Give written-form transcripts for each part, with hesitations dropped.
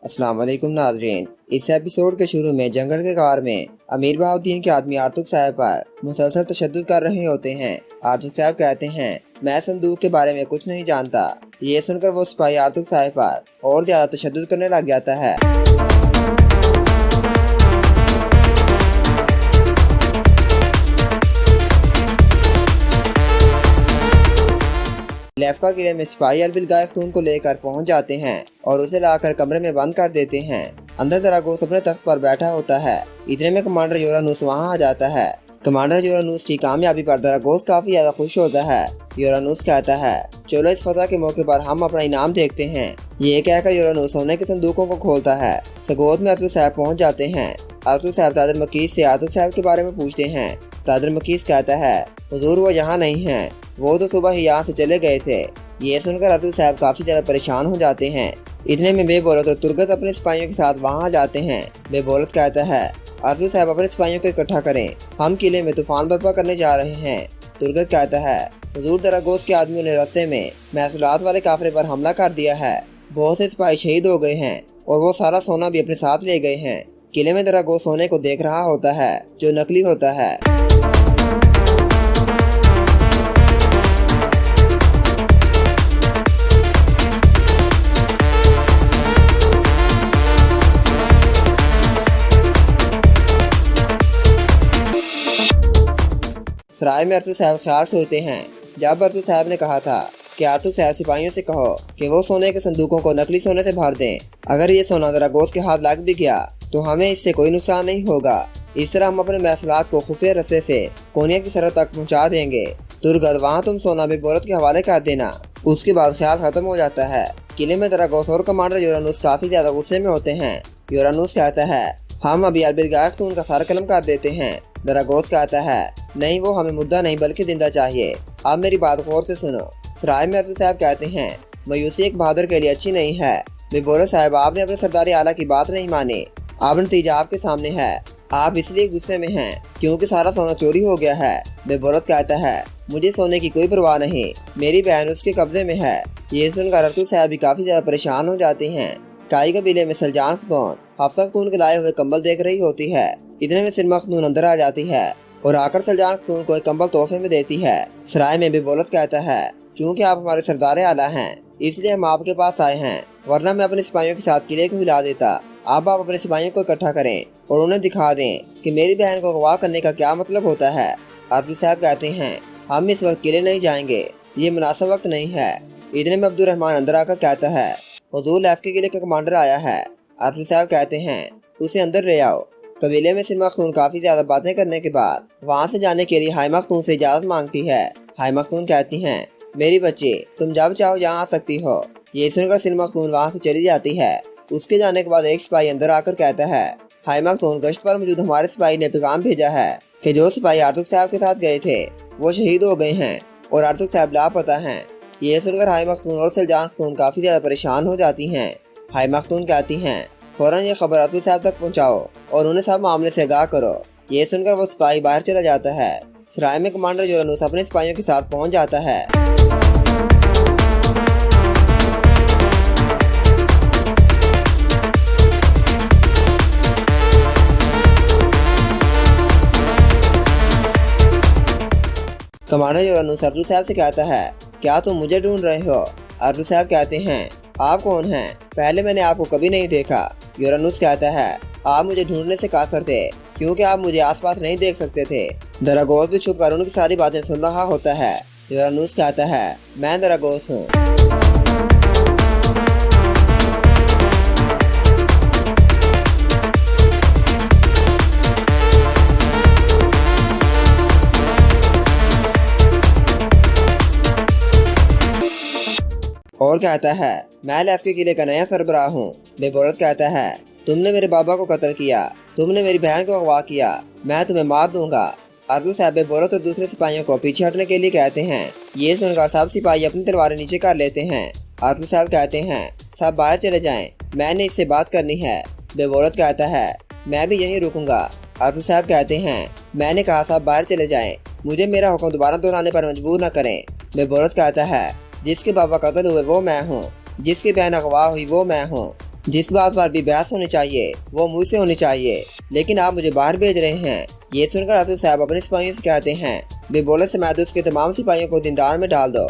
अस्सलाम वालेकुम नाज़रीन। इस एपिसोड के शुरू में जंगल के कार में अमीर बहाउद्दीन के आदमी आतिक साहब पर मुसलसल तशद्दुद कर रहे होते हैं। आतिक साहब कहते हैं, मैं संदूक के बारे में कुछ नहीं जानता। ये सुनकर वो सिपाही आतिक साहब पर और ज्यादा तशद्दुद करने लग जाता है। लेफ्का किले में सिपाही अलबिलगाय खतून को लेकर पहुंच जाते हैं और उसे लाकर कमरे में बंद कर देते हैं। अंदर दरागोस अपने तख्त पर बैठा होता है। इतने में कमांडर योरानूस वहां आ जाता है। कमांडर योरानूस की कामयाबी पर दरागोस काफी ज्यादा खुश होता है। योरानूस कहता है, चलो इस फतह के मौके पर हम अपना इनाम देखते हैं। ये कहकर योरानूस सोने के संदूकों को खोलता है। सगोद में आतिक साहब पहुँच जाते हैं। आतिक साहब तादर मकीस से आतिक साहब के बारे में पूछते हैं। तादर मकीस कहता है, हुजूर वो यहाँ नहीं है, वो तो सुबह ही यहाँ से चले गए थे। ये सुनकर आतिक साहब काफी ज्यादा परेशान हो जाते हैं। इतने में बेबोलत और तुर्गत अपने सिपाहियों के साथ वहां आ जाते हैं। बेबोलत कहता है, आतिक साहब अपने सिपाहियों को इकट्ठा करें, हम किले में तूफान बर्पा करने जा रहे हैं। तुर्गत कहता है, हुजूर दरागोस के आदमियों ने रास्ते में महसूलात वाले काफिले पर हमला कर दिया है। बहुत से सिपाही शहीद हो गए हैं और वो सारा सोना भी अपने साथ ले गए हैं। किले में दरागोस सोने को देख रहा होता है जो नकली होता है। सराय में आतिक साहब ख्याल सोते हैं। जब आतिक साहब ने कहा था कि आतिक साहब सिपाहियों से कहो कि वो सोने के संदूकों को नकली सोने से भर दें। अगर ये सोना दरागोस के हाथ लग भी गया तो हमें इससे कोई नुकसान नहीं होगा। इस तरह हम अपने महसूलात को खुफिया रस्ते से कोनिया की सरहद तक पहुंचा देंगे। तुर्गत, वहाँ तुम सोना बेबोलत के हवाले कर देना। उसके बाद ख्याल खत्म हो जाता है। किले में दरागोस और कमांडर योरानूस काफी ज्यादा गुस्से में होते हैं। योरानूस कहता है, हम अभी अलबिलगाय खतून का सर कलम कर देते हैं। दरागोस कहता है, नहीं, वो हमें मुर्दा नहीं बल्कि जिंदा चाहिए। आप मेरी बात गौर से सुनो। सराय में आतिक साहब कहते हैं, मायूसी एक बहादुर के लिए अच्छी नहीं है। बेबोलत साहब, आपने अपने सरदारी आला की बात नहीं मानी। अब नतीजा आपके सामने है। आप इसलिए गुस्से में हैं क्योंकि सारा सोना चोरी हो गया है। बेबोलत कहता है, मुझे सोने की कोई परवाह नहीं, मेरी बहन उसके कब्जे में है। ये सुनकर आतिक साहब भी काफी ज्यादा परेशान हो जाते हैं। काई कबीले में सलजान खतून हफ्सा खतून के लाए हुए कंबल देख रही होती है। इतने में सिरमा खतून अंदर आ जाती है और आकर सलजान खतून को एक कंबल तोहफे में देती है। सराय में बेबोलत कहता है, चूंकि आप हमारे सरदार आला हैं इसलिए हम आपके पास आए हैं, वरना मैं अपने सिपाहियों के साथ किले को हिला देता। आप अपने सिपाहियों को इकट्ठा करें और उन्हें दिखा दें कि मेरी बहन को अगवा करने का क्या मतलब होता है। आतिक साहब कहते हैं, हम इस वक्त किले नहीं जाएंगे, ये मुनासिब वक्त नहीं है। इतने में अब्दुर्रहमान अंदर आकर कहता है, हुजूर लेफ्ट के किले का कमांडर आया है। आतिक साहब कहते हैं, उसे अंदर ले आओ। कबीले में सिरमा खतून काफी ज्यादा बातें करने के बाद वहाँ से जाने के लिए हाइमा खतून से इजाजत मांगती है। हाइमा खतून कहती हैं, मेरी बच्ची, तुम जब चाहो यहाँ आ सकती हो। ये सुनकर सिरमा खतून वहाँ से चली जाती है। उसके जाने के बाद एक सिपाही अंदर आकर कहता है, हाइमा खतून, गश्त पर मौजूद हमारे सिपाही ने पैगाम भेजा है कि जो सिपाही आतिक साहब के साथ गए थे वो शहीद हो गए हैं और आतिक साहब लापता हैं। ये सुनकर हाइमा खतून और सलजान खतून काफी ज्यादा परेशान हो जाती हैं। हाइमा खतून कहती हैं, फौरन ये खबर आतिक साहब तक पहुंचाओ और उन्हें सब मामले से आगाह करो। ये सुनकर वो सिपाही बाहर चला जाता है। सराय में कमांडर योरानूस अपने सिपाहियों के साथ पहुंच जाता है। कमांडर योरानूस आतिक साहब से कहता है, क्या तुम मुझे ढूंढ रहे हो? आतिक साहब कहते हैं, आप कौन हैं? पहले मैंने आपको कभी नहीं देखा। योरानूस कहता है, आप मुझे ढूंढने से कासर थे क्योंकि आप मुझे आसपास नहीं देख सकते थे। दरागोस भी छुप कर उनकी सारी बातें सुन रहा होता है। योरानूस कहता है, मैं दरागोस हूँ। और कहता है, मैं लेफ्ट के किले का नया सरबराह हूँ। बेबोलत कहता है, तुमने मेरे बाबा को कत्ल किया, तुमने मेरी बहन को अगवा किया, मैं तुम्हें मार दूंगा। आतिक साहब बेबोलत और दूसरे सिपाहियों को पीछे हटने के लिए कहते हैं। ये सुनकर सब सिपाही अपनी तलवारें नीचे कर लेते हैं। आतिक साहब कहते हैं, सब बाहर चले जाएं, मैंने इससे बात करनी है। बेबोलत कहता है, मैं भी यहीं रुकूंगा। आतिक साहब कहते हैं, मैंने कहा सब बाहर चले जाएं, मुझे मेरा हुक्म दोबारा दोहराने पर मजबूर न करें। बेबोलत कहता है, जिसके बाबा कत्ल हुए वो मैं हूँ, जिसकी बहन अगवा हुई वो मैं हूँ। जिस बात पर भी बहस होनी चाहिए वो मुझसे होनी चाहिए, लेकिन आप मुझे बाहर भेज रहे हैं। ये सुनकर आतुक साहब अपने सिपाहियों से कहते हैं, बेबोले से महदूस के तमाम सिपाहियों को जिंदान में डाल दो।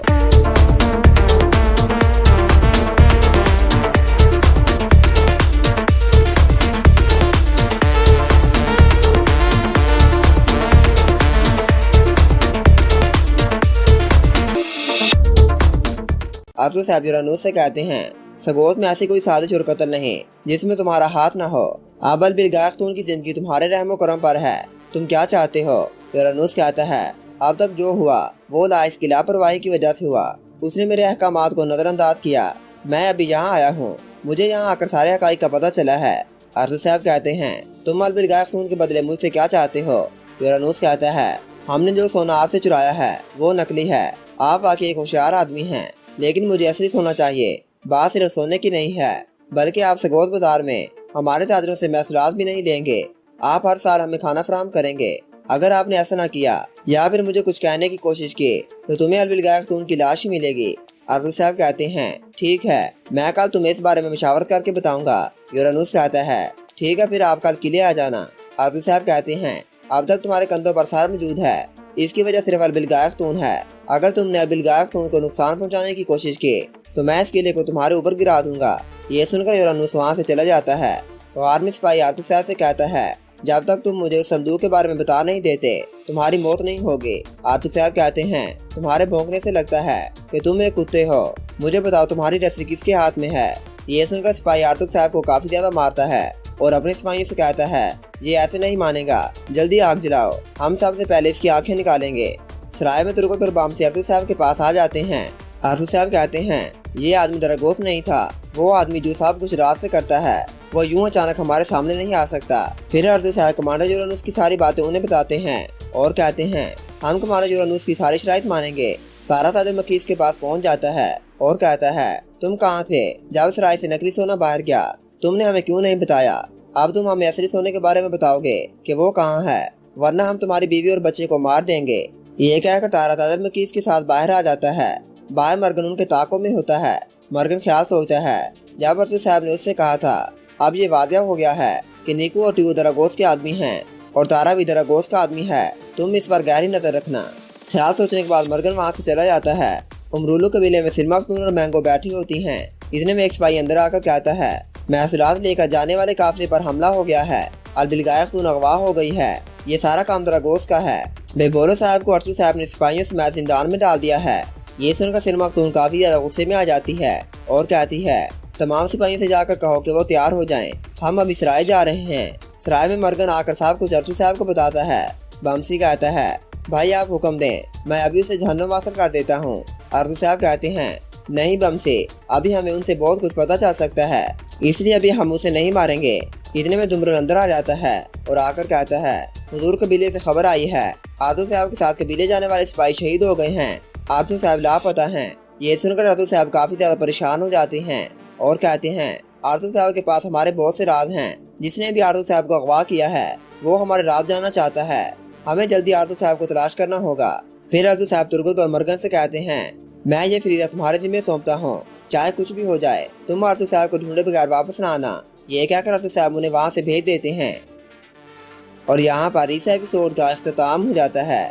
आतुक साहब यूरानूस से कहते हैं, सगोत में ऐसी कोई साजिश और कत्ल नहीं जिसमें तुम्हारा हाथ ना हो। आबल बिलगाह खतून की जिंदगी तुम्हारे रहमो करम पर है, तुम क्या चाहते हो? यूरानूस कहता है, अब तक जो हुआ वो लाइस की लापरवाही की वजह से हुआ। उसने मेरे अहकामात को नजरअंदाज किया। मैं अभी यहाँ आया हूँ, मुझे यहाँ आकर सारे हकाइक का पता चला है। आतुक साहब कहते हैं, तुम अल बिलगाह खतून के बदले मुझसे क्या चाहते हो? यूरानूस कहता है, हमने जो सोना आपसे चुराया है वो नकली है। आप वाकई एक होशियार आदमी हैं, लेकिन मुझे असली सोना चाहिए। बात सिर्फ सोने की नहीं है, बल्कि आप सगोत बाजार में हमारे ताजरों से महसूलात भी नहीं लेंगे। आप हर साल हमें खाना फराहम करेंगे। अगर आपने ऐसा ना किया या फिर मुझे कुछ कहने की कोशिश की तो तुम्हें अल बिलगाह खतून की लाश ही मिलेगी। आतुक साहब कहते हैं, ठीक है, मैं कल तुम्हें इस बारे में मशावरत करके बताऊंगा। यूरानूस कहता है, ठीक है, फिर आप कल किले आ जाना। आतुक साहब कहते हैं, अब तक तुम्हारे कंधों पर सार मौजूद है, इसकी वजह सिर्फ अल बिलगाह खतून है। अगर तुमने अल बिलगाह खतून को नुकसान पहुंचाने की कोशिश की तो मैं इस किले को तुम्हारे ऊपर गिरा दूंगा। ये सुनकर यूरानूस वहाँ से चला जाता है। तो आर्मी सिपाही आतुक साहब से कहता है, जब तक तुम मुझे उस संदूक के बारे में बता नहीं देते तुम्हारी मौत नहीं होगी। आतुक साहब कहते हैं, तुम्हारे भौंकने से लगता है कि तुम एक कुत्ते हो। मुझे बताओ तुम्हारी रस्सी किसके हाथ में है? ये सुनकर सिपाही आतुक साहब को काफी ज्यादा मारता है और अपने सिपाहियों से कहता है, ये ऐसे नहीं मानेगा, जल्दी आग जलाओ, हम सबसे पहले इसकी आंखें निकालेंगे। सराय में तुर्को और बामसी आतुक साहब के पास आ जाते हैं। आतुक साहब कहते हैं, ये आदमी दरगोश नहीं था, वो आदमी जो सब कुछ रात से करता है, वो यूं अचानक हमारे सामने नहीं आ सकता। फिर आतुक साहब कमांडर यूरानूस की सारी बातें उन्हें बताते हैं और कहते हैं, हम कमांडर यूरानूस की सारी शराइत मानेंगे। तारा ताजर मकीस के पास पहुंच जाता है और कहता है, तुम कहाँ थे जब सराय से नकली सोना बाहर गया? तुमने हमें क्यों नहीं बताया? अब तुम हमें असली सोने के बारे में बताओगे कि वो कहाँ है, वरना हम तुम्हारी बीवी और बच्चे को मार देंगे। ये कहकर तारा ताजर मकीस के साथ बाहर आ जाता है। बाहर मर्गन उनके ताकों में होता है। मर्गन ख्याल सोचता है, जब आतुक साहब ने उससे कहा था, अब ये वाज़िया हो गया है कि नीकू और टीकू दरागोश के आदमी हैं और तारा भी दरागोश का आदमी है। तुम इस पर गहरी नजर रखना। ख्याल सोचने के बाद मर्गन वहाँ से चला जाता है। उमरूलू कबीले में सिरमा खतून और मैंगो बैठी होती हैं। इतने में एक सिपाही अंदर आकर कहता है, महसूलात लेकर जाने वाले काफिले पर हमला हो गया है, अल बिलगाह खतून अगवा हो गई है, ये सारा काम दरागोश का है। बेबोलो साहब को आतुक साहब ने सिपाहियों समेत जिंदान में डाल दिया है। ये सुनकर सिरमा खतून काफी ज्यादा गुस्से में आ जाती है और कहती है, तमाम सिपाहियों से जाकर कहो कि वो तैयार हो जाएं, हम अभी सराय जा रहे हैं। सराय में मर्गन आकर सब कुछ आतुक साहब को बताता है। बमसी कहता है, भाई आप हुक्म दें, मैं अभी उसे जहन्नुम वासल कर देता हूँ। आतुक साहब कहते हैं, नहीं बमसी, अभी हमें उनसे बहुत कुछ पता चल सकता है, इसलिए अभी हम उसे नहीं मारेंगे। इतने में दुमरन अंदर आ जाता है और आकर कहता है, हुजूर कबीले से खबर आई है, आतुक साहब के साथ कबीले जाने वाले सिपाही शहीद हो गए हैं, आतुक साहब लापता हैं। ये सुनकर आतुक साहब काफी ज्यादा परेशान हो जाते हैं और कहते हैं, आतुक साहब के पास हमारे बहुत से राज हैं, जिसने भी आतुक साहब को अगवा किया है वो हमारे राज जानना चाहता है, हमें जल्दी आतुक साहब को तलाश करना होगा। फिर आतुक साहब तुर्गुत और मर्गन से कहते हैं, मैं ये फरीदा तुम्हारे जिम्मे सौंपता हूँ, चाहे कुछ भी हो जाए, तुम आतुक साहब को ढूंढे बगैर वापस ना आना। ये कहकर आतुक साहब उन्हें वहाँ से भेज देते हैं और यहाँ पर इस एपिसोड का इख्तिताम हो जाता है।